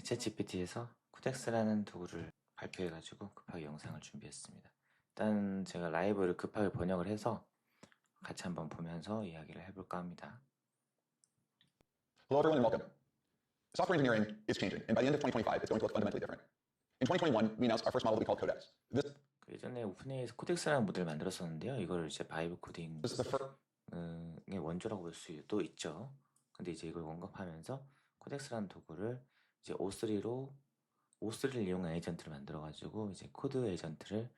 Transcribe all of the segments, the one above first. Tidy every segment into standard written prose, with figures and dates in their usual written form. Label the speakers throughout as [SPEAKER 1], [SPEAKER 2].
[SPEAKER 1] 챗GPT에서 코덱스라는 도구를 발표해가지고 급하게 영상을 준비했습니다. 일단 제가 라이브를 급하게 번역을 해서 같이 한번 보면서 이야기를 해볼까 합니다.
[SPEAKER 2] Hello everyone and welcome. Software engineering is changing, and by the end of 2025, it's going to look fundamentally different. In 2021, we announced our first model that we called Codex.
[SPEAKER 1] 예전에 오픈AI에서 코덱스라는 모델을 만들었었는데요. 이걸 이제 바이브 코딩의 원조라고 볼 수도 있죠. 근데 이제 이걸 언급하면서 코덱스라는 도구를 이제 O3를 이용한 에이전트를 만들어가지고 이제 코드 에이전트를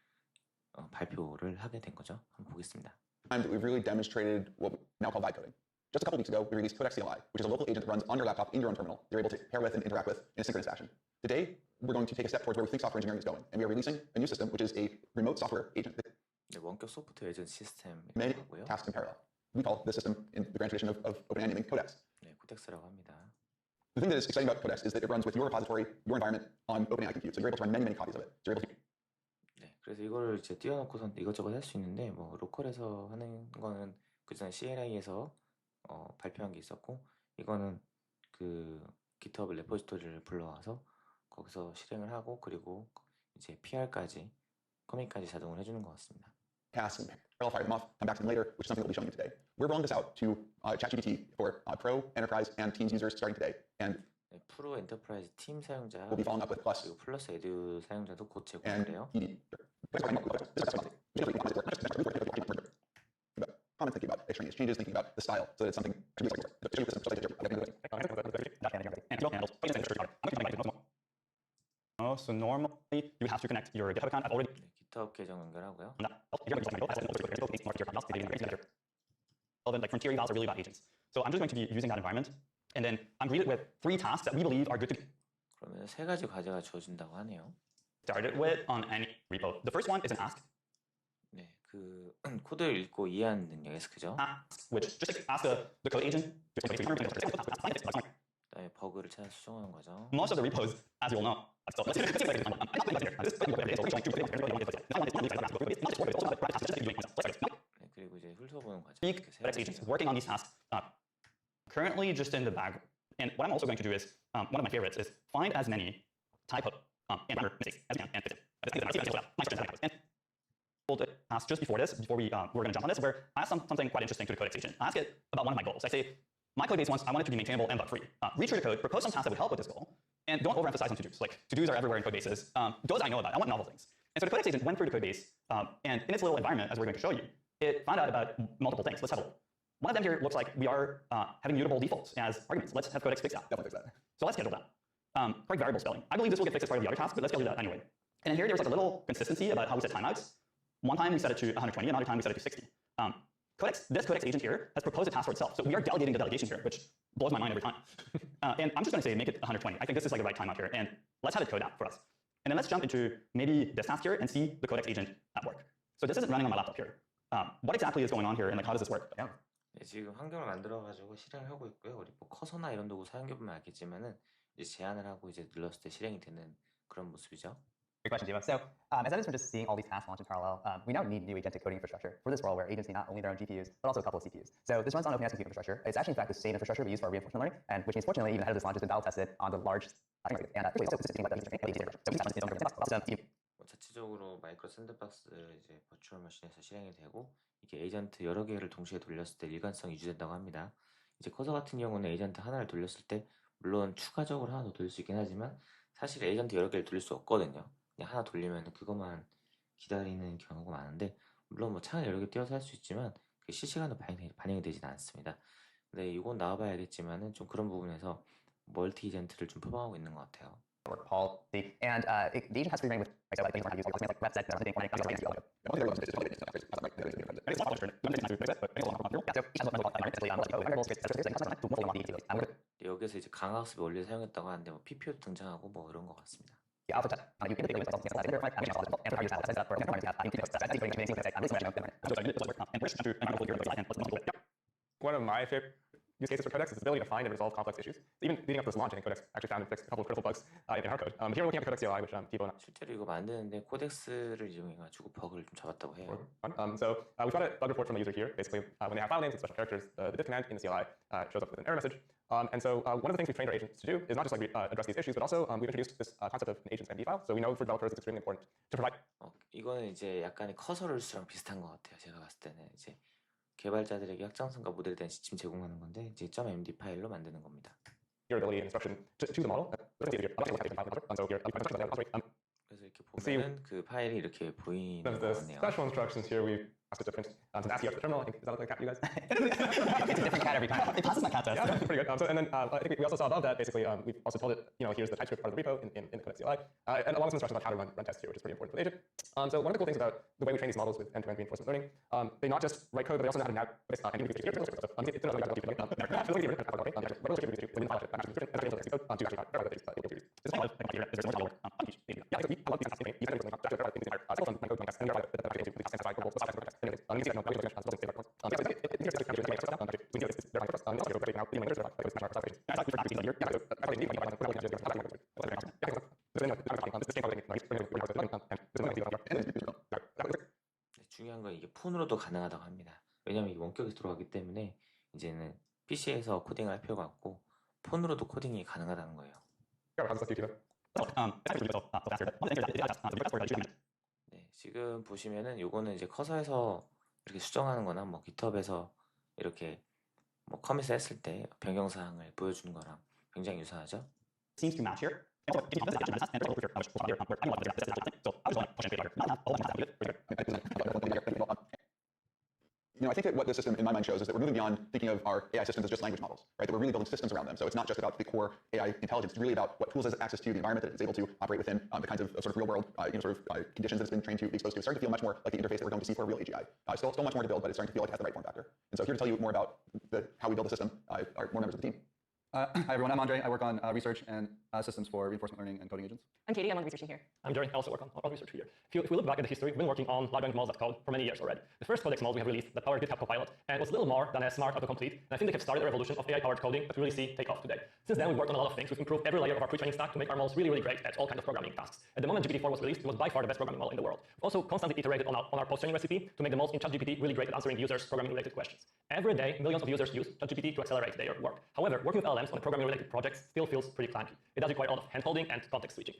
[SPEAKER 1] 발표를 하게 된 거죠. 한번 보겠습니다.
[SPEAKER 2] We've really demonstrated what we now call vibe coding. Just a couple weeks ago, we released Codex CLI, which is a local agent that runs on your laptop in your own terminal. You're able to pair with and interact with in a synchronous fashion. Today, we're going to take a step towards where we think software engineering is going, and we are releasing a new system, which is a remote software agent that
[SPEAKER 1] 원격 소프트웨어 에이전트 시스템이라고
[SPEAKER 2] many
[SPEAKER 1] 하고요.
[SPEAKER 2] tasks in parallel. We call this system in the grand tradition of OpenAI naming Codex.
[SPEAKER 1] 네, 코덱스라고 합니다.
[SPEAKER 2] The thing that is exciting about Codex is that it runs with your repository, your environment on OpenAI compute, so you're able to run many copies of it. So you're able to
[SPEAKER 1] 네, 그래서 이거를 이제 띄워놓고선 이것저것 할 수 있는데 뭐 로컬에서 하는 거는 그전에 CLI에서 발표한 게 있었고 이거는 그 GitHub 레포지토리를 불러와서 거기서 실행을 하고 그리고 이제 PR까지 커밋까지 자동으로 해주는 것 같습니다.
[SPEAKER 2] tasks and parallel fire them off, come back to them later, which is something we'll be showing you today. We're rolling this out to ChatGPT for Pro, Enterprise, and Teams users starting today, and
[SPEAKER 1] 네, 프로 엔터프라이즈 팀 사용자
[SPEAKER 2] we'll be following up with Plus
[SPEAKER 1] 그리고 플러스 에듀 사용자도 곧
[SPEAKER 2] and
[SPEAKER 1] 제공을 해요.
[SPEAKER 2] ED. Comments thinking about extraneous changes, thinking about the style, so that it's something.
[SPEAKER 3] So normally you have to connect your GitHub account. I've already
[SPEAKER 1] 네, GitHub 계정 연결하고요.
[SPEAKER 3] like frontier evals are really about agents. So I'm just going to be using that environment, and then I'm greeted with 3 tasks that we believe are good to
[SPEAKER 1] 그러면 3가지 과제가 주어진다고 하네요.
[SPEAKER 3] start it with on any repo. The first one is an ask.
[SPEAKER 1] 네, 그 코드를 읽고 이해하는 능력 SQ죠.
[SPEAKER 3] Ask, which just ask the code agent.
[SPEAKER 1] 그다음에 버그를 찾아 수정하는 거죠.
[SPEAKER 3] Most of the repos, as you all know,
[SPEAKER 1] 네, 그리고 이제 훑어보는 과정.
[SPEAKER 3] speak
[SPEAKER 1] 이렇게 세
[SPEAKER 3] FedEx agents
[SPEAKER 1] 가지예요.
[SPEAKER 3] working on these tasks. Currently, just in the bag. And what I'm also going to do is one of my favorites is find as many typo and grammar mistakes as you can and fix it. And the task just before this, before we're going to jump on this, where I asked something quite interesting to the Codex agent. I ask it about one of my goals. I say, my code base wants I want it to be maintainable and bug-free. Read through the code, propose some tasks that would help with this goal, and don't overemphasize on to-dos. Like to-dos are everywhere in code bases. Those I know about. I want novel things. And so the Codex agent went through the code base, and in its little environment, as we're going to show you, it found out about multiple things. Let's have a look. One of them here looks like we are having mutable defaults as arguments. Let's have Codex fix that.
[SPEAKER 2] Definitely fix that.
[SPEAKER 3] So let's schedule that. Correct variable spelling. I believe this will get fixed as part of the other task, but let's schedule that anyway. And then here there's like a little consistency about how we set timeouts. One time we set it to 120, another time we set it to 60. This Codex agent here has proposed a task for itself. So we are delegating the delegation here, which blows my mind every time. And I'm just going to say make it 120. I think this is like the right timeout here. And let's have it code that for us. And then let's jump into maybe this task here and see the Codex agent at work. So this isn't running on my laptop here. What exactly is going on here and like how does this work?
[SPEAKER 1] 네, 지금 환경을 만들어가지고 실행을 하고 있고요. 우리 뭐 커서나 이런 도구 사용해보면 알겠지만은 이제 제안을 하고 이제 눌렀을 때 실행이 되는 그런 모습이죠.
[SPEAKER 4] Great question, Dima. So as evidence from just seeing all these tasks launch in parallel, we now need new agentic coding infrastructure for this world where agents need not only their own GPUs, but also a couple of CPUs. So this runs on OpenAI's compute infrastructure. It's actually, in fact, the same infrastructure we use for our reinforcement learning, and which means, fortunately, even ahead of this launch, has been battle tested on the large
[SPEAKER 1] 자체적으로 마이크로 샌드박스 이제 버추얼 머신에서 실행이 되고 이게 에이전트 여러 개를 동시에 돌렸을 때 일관성이 유지된다고 합니다. 이제 커서 같은 경우는 에이전트 하나를 돌렸을 때 물론 추가적으로 하나 더 돌릴 수 있긴 하지만 사실 에이전트 여러 개를 돌릴 수 없거든요. 그냥 하나 돌리면 그것만 기다리는 경우가 많은데 물론 뭐 창을 여러 개 띄워서 할 수 있지만 그게 실시간으로 반영이 되지는 않습니다. 근데 이건 나와봐야 알겠지만은 좀 그런 부분에서 멀티 에이전트를 좀 표방하고 있는 것 같아요.
[SPEAKER 4] policy, and the agent has to be running with so like things like web set,
[SPEAKER 1] 여기서 이제 강학습의 원리를 사용했다고 하는데 뭐 PPO도 등장하고 뭐 그런 것 같습니다.
[SPEAKER 5] One of my favorite use cases for Codex is its ability to find and resolve complex issues. Even leading up to this launch, I think Codex actually found and fixed a couple of critical bugs in our code. But here we're looking at the Codex CLI, which people
[SPEAKER 1] 실제로 이거 만드는데 코덱스를 이용해가지고 버그를 좀 잡았다고 해요.
[SPEAKER 5] So we've got a bug report from the user here. Basically, when they have file names and special characters, the diff command in the CLI shows up with an error message. And so one of the things we've trained our agents to do is not just like address these issues, but also we've introduced this concept of an agent's MD file. So we know for developers it's extremely important to provide.
[SPEAKER 1] 이거는 이제 약간의 커서럴 수랑 비슷한 것 같아요. 제가 봤을 때는 이제 개발자들에게 확장성과 모델에 대한 지침 제공하는 건데 이제 .md 파일로 만드는 겁니다.
[SPEAKER 5] Your ability and instruction to the model. So here,
[SPEAKER 1] 그래서 이렇게 보면은 그 파일이 이렇게 보이는
[SPEAKER 5] the
[SPEAKER 1] 거네요.
[SPEAKER 5] special instructions here we asked it to print to ASCII the terminal. I think, does that look like a cat, you guys?
[SPEAKER 4] It's a different cat every time. It passes my cat test.
[SPEAKER 5] Yeah, pretty good. And then I think we also saw above that basically we've also told it, here's the TypeScript part of the repo in the Codex CLI, and along with some instructions on how to run tests here, which is pretty important for the agent. So one of the cool things about the way we train these models with end-to-end reinforcement learning, they not just write code, but they also know how to navigate
[SPEAKER 1] 중요한 건 이게 폰으로도 가능하다고 합니다. 왜냐면 이게 원격에서 들어가기 때문에 이제는 PC에서 코딩을 할 필요가 없고 폰으로도 코딩이 가능하다는 거예요. 네, 지금 보시면은 요거는 이제 커서에서 이렇게 수정하는 거나 뭐 GitHub에서 이렇게 뭐 커밋을 했을 때 변경사항을 보여주는 거랑 굉장히 유사하죠.
[SPEAKER 3] Seems to match here.
[SPEAKER 2] I think that what this system in my mind shows is that we're moving beyond thinking of our AI systems as just language models, right? That we're really building systems around them. So it's not just about the core AI intelligence. It's really about what tools it has access to, the environment that it's able to operate within, the kinds of sort of real world, conditions that it's been trained to be exposed to. It's starting to feel much more like the interface that we're going to see for a real AGI. Still much more to build, but it's starting to feel like it has the right form factor. And so here to tell you more about how we build the system are more members of the team.
[SPEAKER 6] Hi everyone, I'm Andre. I work on research and systems for reinforcement learning and coding agents.
[SPEAKER 7] I'm Katie, I'm on the research team here.
[SPEAKER 5] I'm Jerry, I also work on research here. If we look back at the history, we've been working on large language models of code for many years already. The first Codex model we have released that powered GitHub Copilot, and it was little more than a smart autocomplete, and I think they have started a revolution of AI-powered coding that we really see take off today. Since then, we've worked on a lot of things. We've improved every layer of our pre-training stack to make our models really, really great at all kinds of programming tasks. At the moment GPT-4 was released, it was by far the best programming model in the world. We've also constantly iterated on our post-training recipe to make the models in ChatGPT really great at answering users' programming-related questions. Every day, millions of users use ChatGPT to accelerate their work. However, working with LLMs on programming-related projects still feels pretty clunky. It does require a lot of hand-holding and context switching.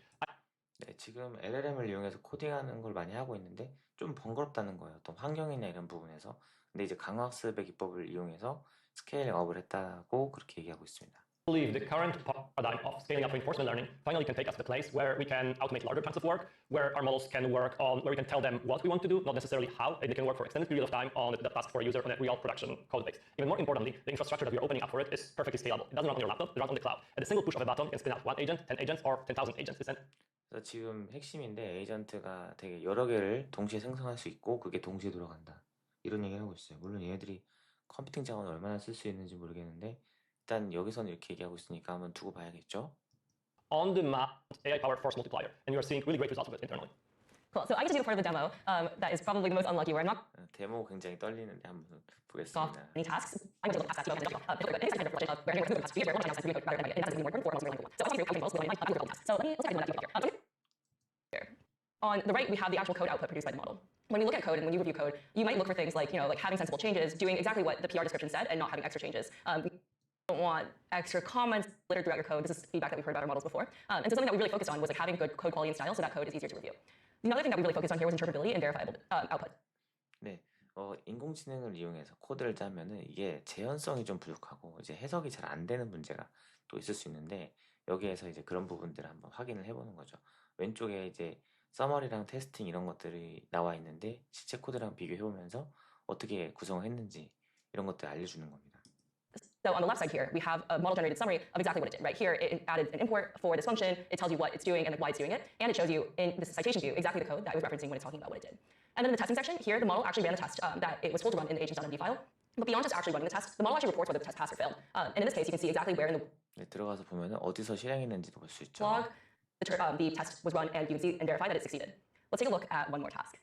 [SPEAKER 1] 네, 지금 LLM을 이용해서 코딩하는 걸 많이 하고 있는데 좀 번거롭다는 거예요. 또 환경이나 이런 부분에서. 근데 이제 강학습의 기법을 이용해서 스케일링 업을 했다고 그렇게 얘기하고 있습니다.
[SPEAKER 5] I believe the current paradigm of scaling up reinforcement learning finally can take us to the place where we can automate larger chunks of work, where our models can work on, where we can tell them what we want to do, not necessarily how, and they can work for extended period of time on the task for a user on a real production code base. Even more importantly, the infrastructure that we're opening up for it is perfectly scalable. It doesn't run on your laptop, it runs on the cloud. At a single push of a button, you can spin out 1 agent, 10 agents, or 10,000 agents.
[SPEAKER 1] 그래서 지금 핵심인데 에이전트가 되게 여러 개를 동시에 생성할 수 있고 그게 동시에 돌아간다. 이런 얘기를 하고 있어요. 물론 얘네들이 컴퓨팅 자원을 얼마나 쓸 수 있는지 모르겠는데 일단 여기서는 이렇게 얘기하고 있으니까 한번 두고 봐야겠죠.
[SPEAKER 5] On demand AI-powered force multiplier, and you are seeing really great results of it internally.
[SPEAKER 7] Cool, so I get to do part of the demo that is probably the most unlucky where I'm not
[SPEAKER 1] 데모 굉장히 떨리는데 한번
[SPEAKER 7] off
[SPEAKER 1] 보겠습니다.
[SPEAKER 7] any tasks. I'm going to task that where anywhere the past few years, where I'm going to rather than it doesn't more important for So I'll take most of my tasks. So let's do that here. On the right, we have the actual code output produced by the model. When we look at code and when you review code, you might look for things like, like having sensible changes, doing exactly what the PR description said, and not having extra changes. We don't want extra comments littered throughout your code. This is feedback that we've heard about our models before. And so something that we really focused on was like having good code quality and style so that code is easier to review. Another thing that we really focused on here was interpretability and verifiable output.
[SPEAKER 1] 네, 인공지능을 이용해서 코드를 짜면은 이게 재현성이 좀 부족하고 이제 해석이 잘 안 되는 문제가 또 있을 수 있는데 여기에서 이제 그런 부분들을 한번 확인을 해보는 거죠. 왼쪽에 이제 서머리랑 테스팅 이런 것들이 나와 있는데 실제 코드랑 비교해보면서 어떻게 구성을 했는지 이런 것들 알려주는 겁니다.
[SPEAKER 7] So on the left side here, we have a model-generated summary of exactly what it did. Right here, it added an import for this function. It tells you what it's doing and why it's doing it, and it shows you in this citation view exactly the code that I was referencing when it's talking about what it did. And then in the testing section here, the model actually ran a test that it was told to run in the agents.md file. But beyond just actually running the test, the model actually reports whether the test passed or failed. And in this case, you can see exactly where in the
[SPEAKER 1] 네, 들어가서 보면은 어디서 실행했는지도 볼 수 있죠.
[SPEAKER 7] log the test was run, and you can see and verify that it succeeded. Let's take a look at one more task.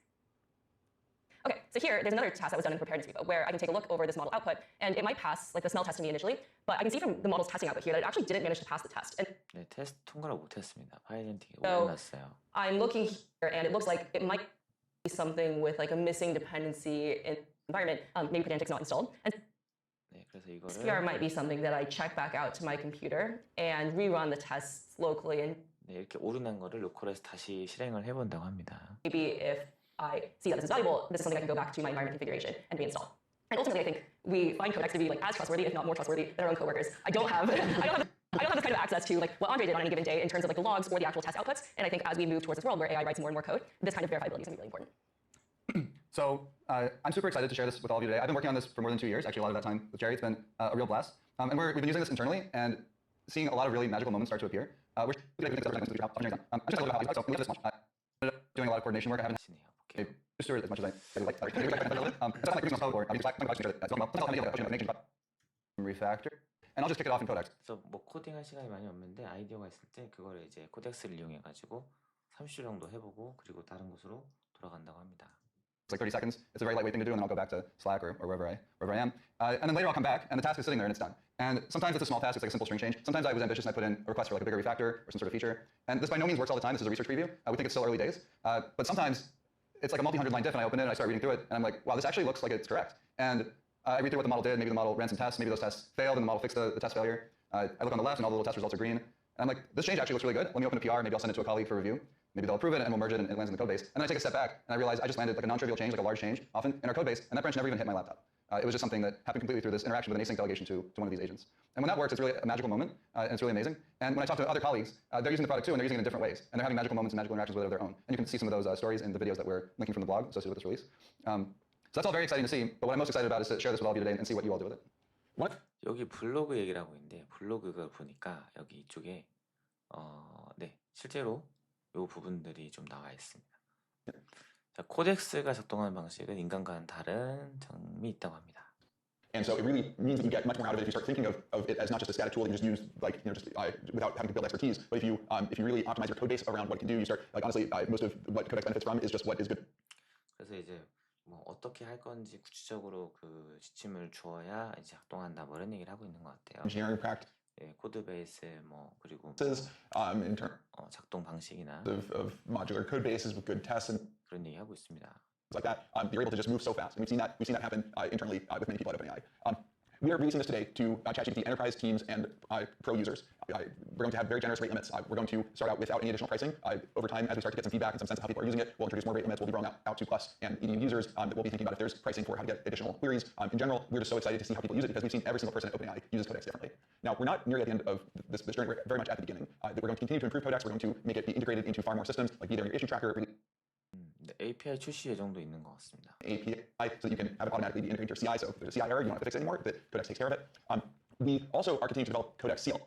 [SPEAKER 7] Okay, so here, there's another task that was done in preparedness repo where I can take a look over this model output, and it might pass like the smell test to me initially, but I can see from the model's testing output here that it actually didn't manage to pass the test. And
[SPEAKER 1] 네, 테스트 통과를 못했습니다. 파이젠틱이
[SPEAKER 7] So-
[SPEAKER 1] 올려놨어요.
[SPEAKER 7] I'm looking here, and it looks like it might be something with like a missing dependency in environment. Maybe Pedantic's not installed. And
[SPEAKER 1] 네, 그래서
[SPEAKER 7] SPR
[SPEAKER 1] 이거를
[SPEAKER 7] might be something that I check back out to my computer and rerun the tests locally, and
[SPEAKER 1] 네, 이렇게 오류난 거를 로컬에서 다시 실행을 해본다고 합니다.
[SPEAKER 7] maybe if I see that this is valuable, this is something I can go back to my environment configuration and reinstall. And ultimately, I think we find Codex to be like as trustworthy, if not more trustworthy, than our own coworkers. I don't have this kind of access to like what Andre did on any given day in terms of like the logs or the actual test outputs. And I think as we move towards this world where AI writes more and more code, this kind of verifiability is going to be really important.
[SPEAKER 6] So I'm super excited to share this with all of you today. I've been working on this for more than 2 years. Actually, a lot of that time with Jerry. It's been a real blast. And we've been using this internally and seeing a lot of really magical moments start to appear. We're just a little bit how I so we have this much. Doing a lot of coordination work. I haven't
[SPEAKER 1] 하시네요. 볼게요.
[SPEAKER 6] Steward as much as I would like. It's not like using code or refactor. And I'll just kick it off in Codex.
[SPEAKER 1] 그래서 뭐 코딩할 시간이 많이 없는데 아이디어가 있을 때 그거를 이제 코덱스를 이용해 가지고 30초 정도 해보고 그리고 다른 곳으로 돌아간다고 합니다.
[SPEAKER 6] It's like 30 seconds. It's a very lightweight thing to do, and then I'll go back to Slack or wherever I am. And then later I'll come back, and the task is sitting there, and it's done. And sometimes it's a small task. It's like a simple string change. Sometimes I was ambitious, and I put in a request for like a bigger refactor or some sort of feature. And this by no means works all the time. This is a research preview. We think it's still early days. But sometimes it's like a multi-hundred line diff, and I open it, and I start reading through it, and I'm like, wow, this actually looks like it's correct. And I read through what the model did. Maybe the model ran some tests. Maybe those tests failed, and the model fixed the test failure. I look on the left, and all the little test results are green. And I'm like, this change actually looks really good. Let me open a PR. Maybe I'll send it to a colleague for review. Maybe they'll approve it, and we'll merge it, and it lands in the code base. And then I take a step back, and I realize I just landed like a non-trivial change, like a large change, often in our code base, and that branch never even hit my laptop. It was just something that happened completely through this interaction with an async delegation to one of these agents. And when that works, it's really a magical moment, and it's really amazing. And when I talk to other colleagues, they're using the product too, and they're using it in different ways. And they're having magical moments and magical interactions with it of their own. And you can see some of those stories in the videos that we're linking from the blog associated with this release. So that's all very exciting to see, but what I'm most excited about is to share this with all of you today and see what you all do with it.
[SPEAKER 1] 여기 블로그 얘기를 하고 있는데 블로그가 보니까 여기 이쪽에 네, 실제로 이 부분들이 좀 나와 있습니다. 자, 코덱스가 작동하는 방식은 인간과는 다른 점이 있다고 합니다.
[SPEAKER 2] And so it really means that you get much more out of it if you start thinking of it as not just a static tool that you just use like just without having to build expertise. But if you really optimize your code base around what it can do, you start like honestly most of what Codex benefits from is just what is good.
[SPEAKER 1] 그래서 이제 뭐 어떻게 할 건지 구체적으로 그 지침을 주어야 이제 작동한다 뭐 이런 얘기를 하고 있는 것 같아요.
[SPEAKER 2] Engineering practices
[SPEAKER 1] 예, 코드 베이스 뭐 그리고
[SPEAKER 2] in terms
[SPEAKER 1] 작동 방식이나
[SPEAKER 2] of modular code bases with good tests and
[SPEAKER 1] 그런 얘기 하고 있습니다.
[SPEAKER 2] like that, you're able to just move so fast. And we've seen that happen internally with many people at OpenAI. We are releasing this today to ChatGPT enterprise teams and pro users. We're going to have very generous rate limits. We're going to start out without any additional pricing. Over time, as we start to get some feedback and some sense of how people are using it, we'll introduce more rate limits. We'll be rolling out to Plus and EDU users. We'll be thinking about if there's pricing for how to get additional queries. In general, we're just so excited to see how people use it because we've seen every single person at OpenAI uses Codex differently. Now, we're not nearly at the end of this journey. We're very much at the beginning. We're going to continue to improve Codex. We're going to make it be integrated into far more systems, like be there in your issue tracker,
[SPEAKER 1] 네, API 출시 예정도 있는 것 같습니다.
[SPEAKER 2] API so that you can have it automatically be integrated into your CI. So if there's a CI error, you don't have to fix it anymore. That Codex takes care of it. We also are continuing to develop Codex CLI,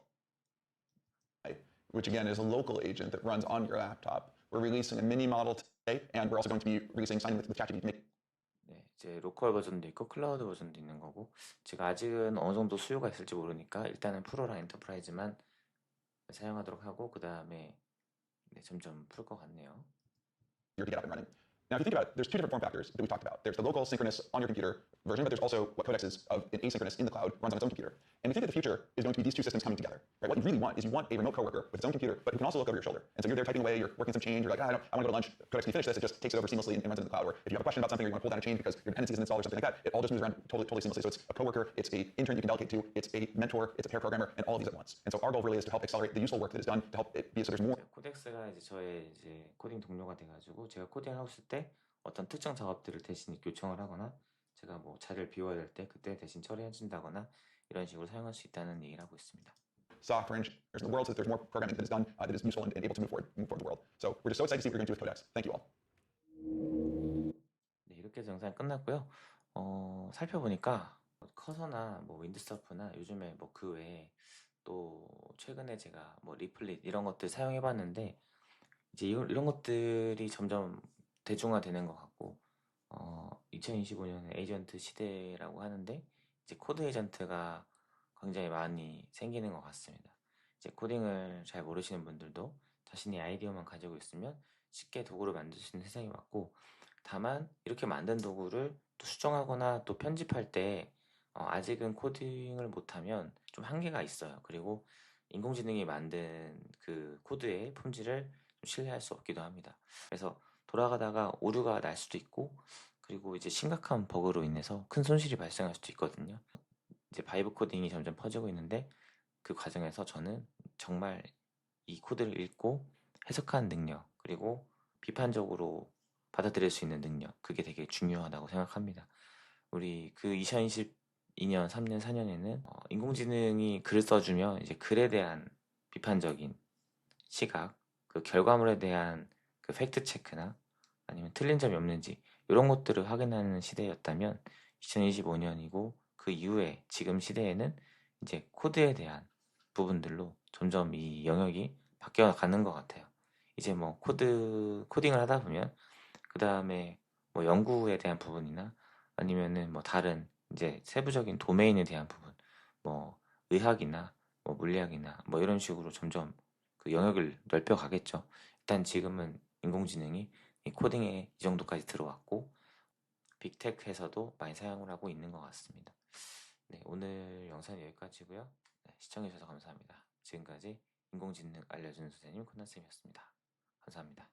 [SPEAKER 2] which again is a local agent that runs on your laptop. We're releasing a mini model today, and we're also going to be releasing signing with ChatGPT.
[SPEAKER 1] 네, 이제 로컬 버전도 있고 클라우드 버전도 있는 거고 제가 아직은 어느 정도 수요가 있을지 모르니까 일단은 프로랑 엔터프라이즈만 사용하도록 하고 그 다음에 네, 점점 풀 것 같네요.
[SPEAKER 2] To get up and running. Now, if you think about it, there's two different form factors that we talked about. There's the local synchronous on your computer version, but there's also what Codex is of an asynchronous in the cloud, runs on its own computer. And we think that the future is going to be these two systems coming together. Right? What you really want is you want a remote coworker with its own computer, but who can also look over your shoulder. And so you're there typing away, you're working some change, you're like, I want to go to lunch. Codex, can you finish this? It just takes it over seamlessly and runs into the cloud. Or if you have a question about something or you want to pull down a change because your dependency isn't installed or something like that, it all just moves around totally seamlessly. So it's a coworker, it's an intern you can delegate to, it's a mentor, it's a pair programmer, and all of these at once. And so our goal really is to help accelerate the useful work that is done to help it be so there's more.
[SPEAKER 1] 코덱스가 이제 저의 이제 코딩 동료가 돼가지고 제가 코딩을 하고 있을 때 어떤 특정 작업들을 대신 요청을 하거나 제가 뭐 자리를 비워야 될 때 그때 대신 처리해준다거나 이런 식으로 사용할 수 있다는 얘기를 하고 있습니다.
[SPEAKER 2] Software engineers in the world so that there's more programming that is done that is useful and able to move forward the world. So we're just so excited to see what we're going to do with Codex. Thank you all.
[SPEAKER 1] 네, 이렇게 해서 영상이 끝났고요. 살펴보니까 커서나 뭐 윈드서프나 요즘에 뭐 그 외에 또 최근에 제가 뭐 리플릿 이런 것들 사용해봤는데 이제 이런 것들이 점점 대중화되는 것 같고 2025년에 에이전트 시대라고 하는데 이제 코드 에이전트가 굉장히 많이 생기는 것 같습니다. 이제 코딩을 잘 모르시는 분들도 자신의 아이디어만 가지고 있으면 쉽게 도구를 만들 수 있는 세상이 왔고 다만 이렇게 만든 도구를 또 수정하거나 또 편집할 때 아직은 코딩을 못하면 좀 한계가 있어요. 그리고 인공지능이 만든 그 코드의 품질을 좀 신뢰할 수 없기도 합니다. 그래서 돌아가다가 오류가 날 수도 있고, 그리고 이제 심각한 버그로 인해서 큰 손실이 발생할 수도 있거든요. 이제 바이브 코딩이 점점 퍼지고 있는데, 그 과정에서 저는 정말 이 코드를 읽고 해석하는 능력, 그리고 비판적으로 받아들일 수 있는 능력, 그게 되게 중요하다고 생각합니다. 우리 그 2022년, 3년, 4년에는 인공지능이 글을 써주면 이제 글에 대한 비판적인 시각, 그 결과물에 대한 그 팩트 체크나 아니면 틀린 점이 없는지 이런 것들을 확인하는 시대였다면, 2025년이고 그 이후에 지금 시대에는 이제 코드에 대한 부분들로 점점 이 영역이 바뀌어 가는 것 같아요. 이제 뭐 코딩을 하다 보면 그 다음에 뭐 연구에 대한 부분이나 아니면은 뭐 다른 이제 세부적인 도메인에 대한 부분, 뭐 의학이나 뭐 물리학이나 뭐 이런 식으로 점점 그 영역을 넓혀 가겠죠. 일단 지금은 인공지능이 이 코딩에 이 정도까지 들어왔고, 빅테크에서도 많이 사용을 하고 있는 것 같습니다. 네, 오늘 영상은 여기까지고요. 네, 시청해주셔서 감사합니다. 지금까지 인공지능 알려주는 선생님 코난쌤이었습니다. 감사합니다.